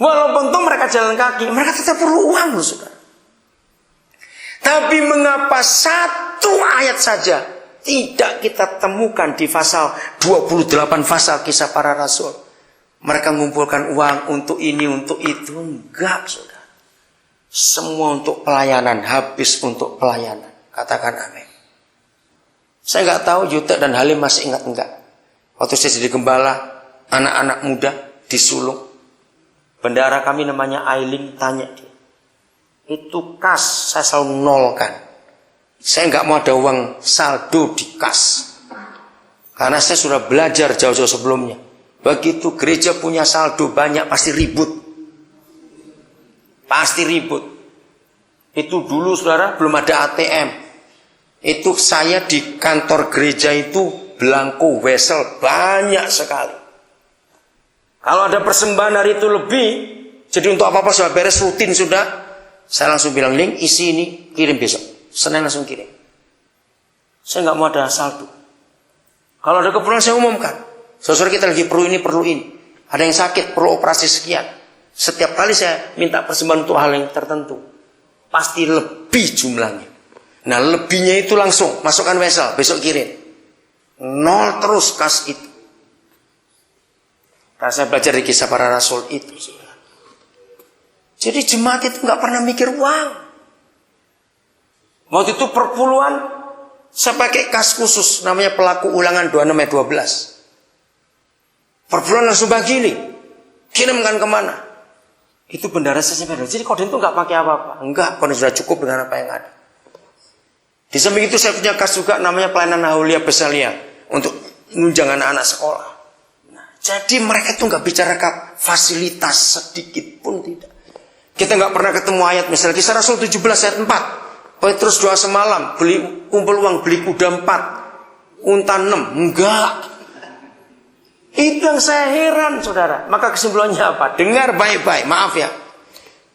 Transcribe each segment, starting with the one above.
Walaupun toh mereka jalan kaki, mereka tetap perlu uang loh, saudara. Tapi mengapa satu ayat saja tidak kita temukan di pasal 28 pasal Kisah Para Rasul? Mereka mengumpulkan uang untuk ini, untuk itu. Enggak, saudara. Semua untuk pelayanan, habis untuk pelayanan. Katakan amin. Saya nggak tahu Yuta dan Halim masih ingat enggak? Waktu saya jadi gembala, anak-anak muda disulung. Bendara kami namanya Aileen, tanya dia. Itu kas saya selalu nolkan. Saya nggak mau ada uang saldo di kas. Karena saya sudah belajar jauh-jauh sebelumnya. Begitu gereja punya saldo banyak pasti ribut. Pasti ribut. Itu dulu saudara belum ada ATM. Itu saya di kantor gereja itu belangko wesel banyak sekali. Kalau ada persembahan hari itu lebih, jadi untuk apa-apa sudah beres rutin sudah, saya langsung bilang, link isi ini kirim besok. Senin langsung kirim. Saya nggak mau ada saldo. Kalau ada keperluan saya umumkan. Saudara kita lagi perlu ini, perlu ini. Ada yang sakit, perlu operasi sekian. Setiap kali saya minta persembahan untuk hal yang tertentu, pasti lebih jumlahnya. Nah lebihnya itu langsung masukkan wesel, besok kirim. Nol terus kas itu. Karena saya belajar di Kisah Para Rasul itu. Jadi jemaat itu nggak pernah mikir uang. Waktu itu perpuluhan, saya pakai kas khusus namanya Pelaku Ulangan 26 ayat 12. Perpuluhan langsung bagi nih, kirimkan kemana? Itu bendara saya sampai. Jadi kode itu nggak pakai apa-apa. Enggak, kode sudah cukup dengan apa yang ada. Di samping itu saya punya kas juga namanya Pelayanan Aulia Besalia untuk menunjang anak-anak sekolah. Jadi mereka itu nggak bicara fasilitas sedikit pun tidak. Kita nggak pernah ketemu ayat misalnya Kisah Rasul 17 ayat 4. Petrus doa semalam, kumpul uang beli kuda 4, unta 6. Enggak. Itu yang saya heran saudara. Maka kesimpulannya apa? Dengar baik-baik, maaf ya.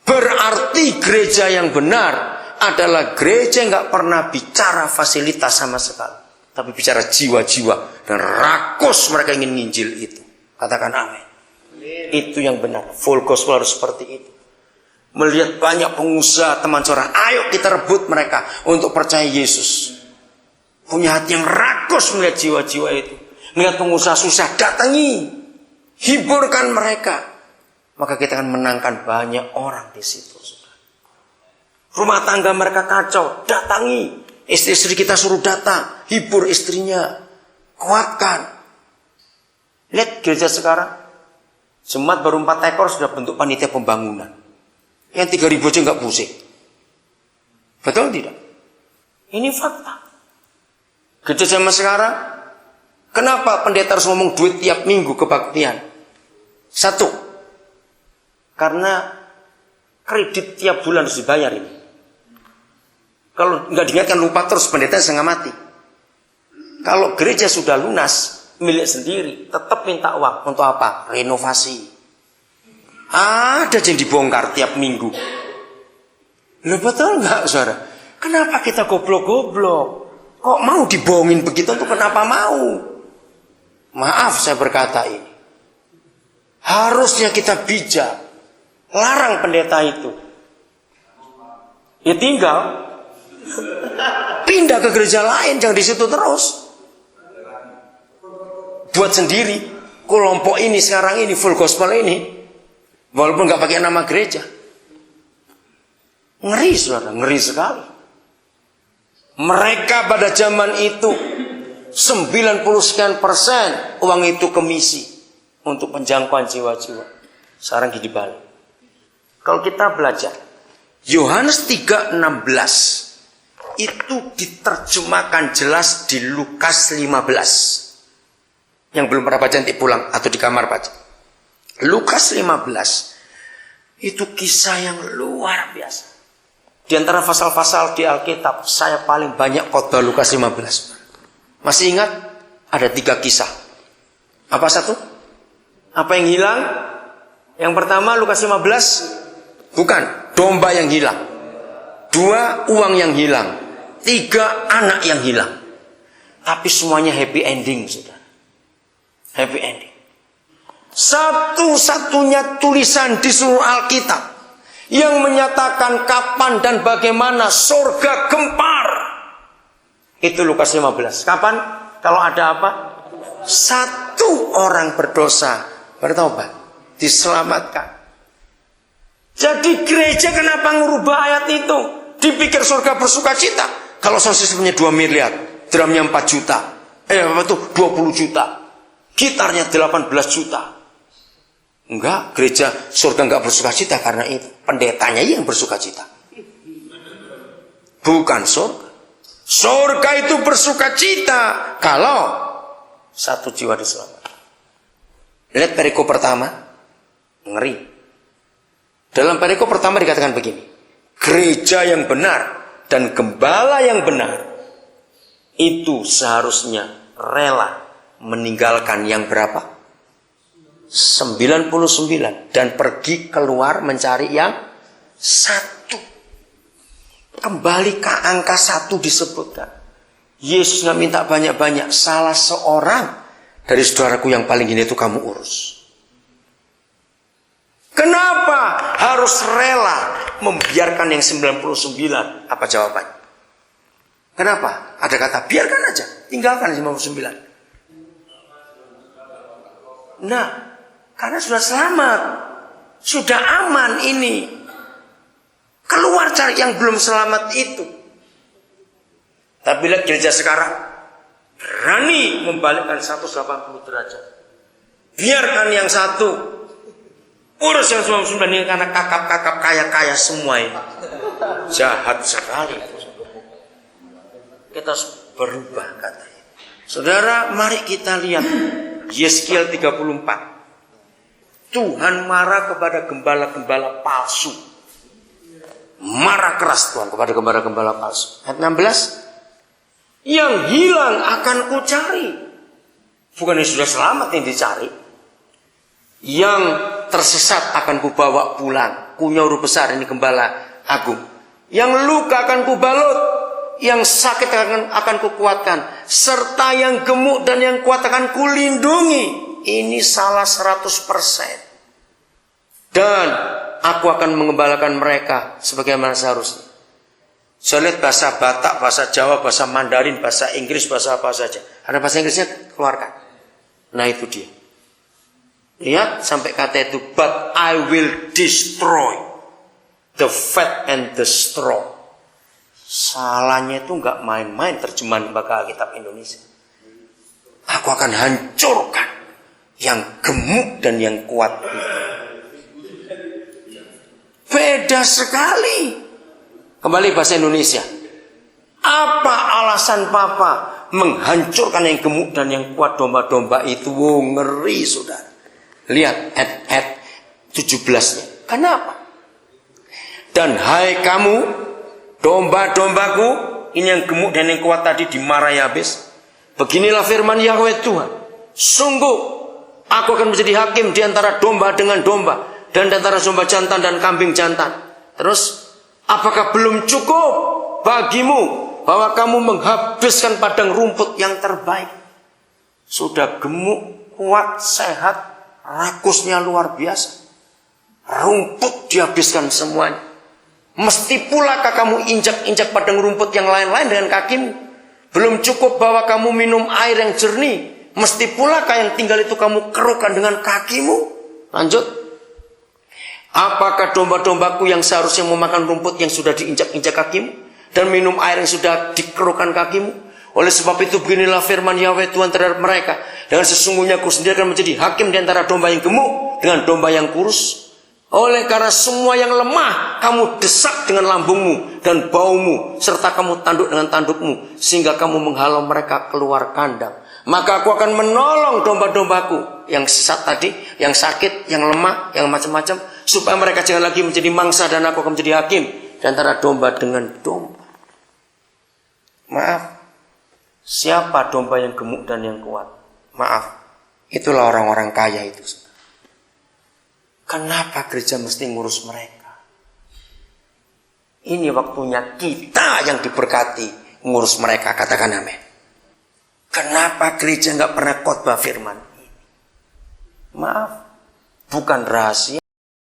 Berarti gereja yang benar adalah gereja yang nggak pernah bicara fasilitas sama sekali, tapi bicara jiwa-jiwa dan rakus mereka ingin nginjil itu. Katakan amin. Itu yang benar. Full gospel harus seperti itu. Melihat banyak pengusaha teman saudara, ayo kita rebut mereka untuk percaya Yesus. Punya hati yang rakus melihat jiwa-jiwa itu. Melihat pengusaha susah, datangi, hiburkan mereka. Maka kita akan menangkan banyak orang di situ. Rumah tangga mereka kacau, datangi. Istri-istri kita suruh datang, hibur istrinya, kuatkan. Lihat gereja sekarang, jemaat baru 4 ekor sudah bentuk panitia pembangunan. Yang 3.000 aja nggak pusing. Betul tidak? Ini fakta. Gereja zaman sekarang, kenapa pendeta harus ngomong duit tiap minggu kebaktian? Satu, karena kredit tiap bulan harus dibayar ini. Kalau nggak diingatkan lupa terus pendeta setengah mati. Kalau gereja sudah lunas milik sendiri, tetap minta uang untuk apa? Renovasi. Ada yang dibongkar tiap minggu. Loh betul nggak saudara? Kenapa kita goblok-goblok? Kok mau dibohongin begitu? Untuk kenapa mau? Maaf saya berkata ini. Harusnya kita bijak. Larang pendeta itu. Ya tinggal pindah ke gereja lain, jangan di situ terus. Buat sendiri kelompok ini sekarang ini full gospel ini, walaupun nggak pakai nama gereja. Ngeri saudara, ngeri sekali. Mereka pada zaman itu 90% uang itu komisi untuk penjangkauan jiwa-jiwa. Sekarang gini balik. Kalau kita belajar Yohanes 3:16 itu diterjemahkan jelas di Lukas 15. Yang belum pernah baca nanti pulang atau di kamar baca. Lukas 15 itu kisah yang luar biasa. Di antara pasal-pasal di Alkitab, saya paling banyak khotbah Lukas 15. Masih ingat? Ada 3 kisah. Apa satu? Apa yang hilang? Yang pertama Lukas 15, bukan, domba yang hilang. 2, uang yang hilang. 3, anak yang hilang. Tapi semuanya happy ending, saudara. Happy ending. Satu-satunya tulisan di seluruh Alkitab yang menyatakan kapan dan bagaimana surga gempar. Itu Lukas 15. Kapan? Kalau ada apa? Satu orang berdosa bertobat, diselamatkan. Jadi gereja kenapa ngubah ayat itu? Dipikir surga bersuka cita. Kalau sosisnya 2 miliar, drumnya 4 juta. 20 juta. Gitarnya 18 juta. Enggak, gereja surga enggak bersuka cita karena itu. Pendetanya yang bersuka cita. Bukan surga. Surga itu bersuka cita kalau satu jiwa diselamatkan. Lihat perikop pertama. Ngeri. Dalam perikop pertama dikatakan begini. Gereja yang benar dan gembala yang benar itu seharusnya rela meninggalkan yang berapa? 99 dan pergi keluar mencari yang satu. Kembali ke angka 1 disebutkan. Yesus nggak minta banyak-banyak. Salah seorang dari saudaraku yang paling gini itu kamu urus. Kenapa harus rela membiarkan yang 99? Apa jawabannya? Kenapa? Ada kata biarkan aja, tinggalkan 99. Nah, karena sudah selamat, sudah aman ini. Keluar cari yang belum selamat itu. Tapi lihat gereja sekarang berani membalikkan 180 derajat. Biarkan yang satu, urus yang 99 ini karena kakap-kakap kaya-kaya semua ini. Jahat sekali. Kita harus berubah katanya. Saudara, mari kita lihat Yeskiel 34. Tuhan marah kepada gembala-gembala palsu. Marah keras Tuhan kepada gembala-gembala palsu. Ayat 16. Yang hilang akan kucari. Bukan yang sudah selamat yang dicari. Yang tersesat akan kubawa pulang. Punya huruf besar ini gembala agung. Yang luka akan kubalut. Yang sakit akan kukuatkan. Serta yang gemuk dan yang kuat akan kulindungi. Ini salah 100%. Dan aku akan mengembalakan mereka sebagaimana seharusnya. Saya lihat bahasa Batak, bahasa Jawa, bahasa Mandarin, bahasa Inggris, bahasa apa saja. Ada bahasa Inggrisnya, keluarkan. Nah itu dia. Lihat sampai kata itu. But I will destroy the fat and the straw. Salahnya itu nggak main-main terjemahan Lembaga Alkitab Indonesia. Aku akan hancurkan yang gemuk dan yang kuat. Beda sekali. Kembali bahasa Indonesia. Apa alasan Papa menghancurkan yang gemuk dan yang kuat domba-domba itu? Oh, ngeri saudara. Lihat ayat 17-nya. Kenapa? Dan hai kamu domba-dombaku, ini yang gemuk dan yang kuat tadi dimarahi habis. Beginilah firman Yahweh Tuhan. Sungguh aku akan menjadi hakim di antara domba dengan domba. Dan di antara domba jantan dan kambing jantan. Terus, apakah belum cukup bagimu bahwa kamu menghabiskan padang rumput yang terbaik? Sudah gemuk, kuat, sehat, rakusnya luar biasa. Rumput dihabiskan semuanya. Mesti pulakah kamu injak-injak padang rumput yang lain-lain dengan kakimu? Belum cukup bahwa kamu minum air yang jernih. Mesti pulakah yang tinggal itu kamu kerukan dengan kakimu? Lanjut. Apakah domba-dombaku yang seharusnya memakan rumput yang sudah diinjak-injak kakimu? Dan minum air yang sudah dikerukan kakimu? Oleh sebab itu beginilah firman Yahweh Tuhan terhadap mereka. Dengan sesungguhnya aku sendiri akan menjadi hakim di antara domba yang gemuk dengan domba yang kurus. Oleh karena semua yang lemah kamu desak dengan lambungmu dan baumu, serta kamu tanduk dengan tandukmu, sehingga kamu menghalau mereka keluar kandang. Maka aku akan menolong domba-dombaku yang sesat tadi, yang sakit, yang lemah, yang macam-macam, supaya mereka jangan lagi menjadi mangsa dan aku akan menjadi hakim di antara domba dengan domba. Maaf, siapa domba yang gemuk dan yang kuat? Maaf, itulah orang-orang kaya itu. Kenapa gereja mesti ngurus mereka? Ini waktunya kita yang diberkati ngurus mereka. Katakan amin. Kenapa gereja nggak pernah khotbah firman? Maaf, bukan rahasia.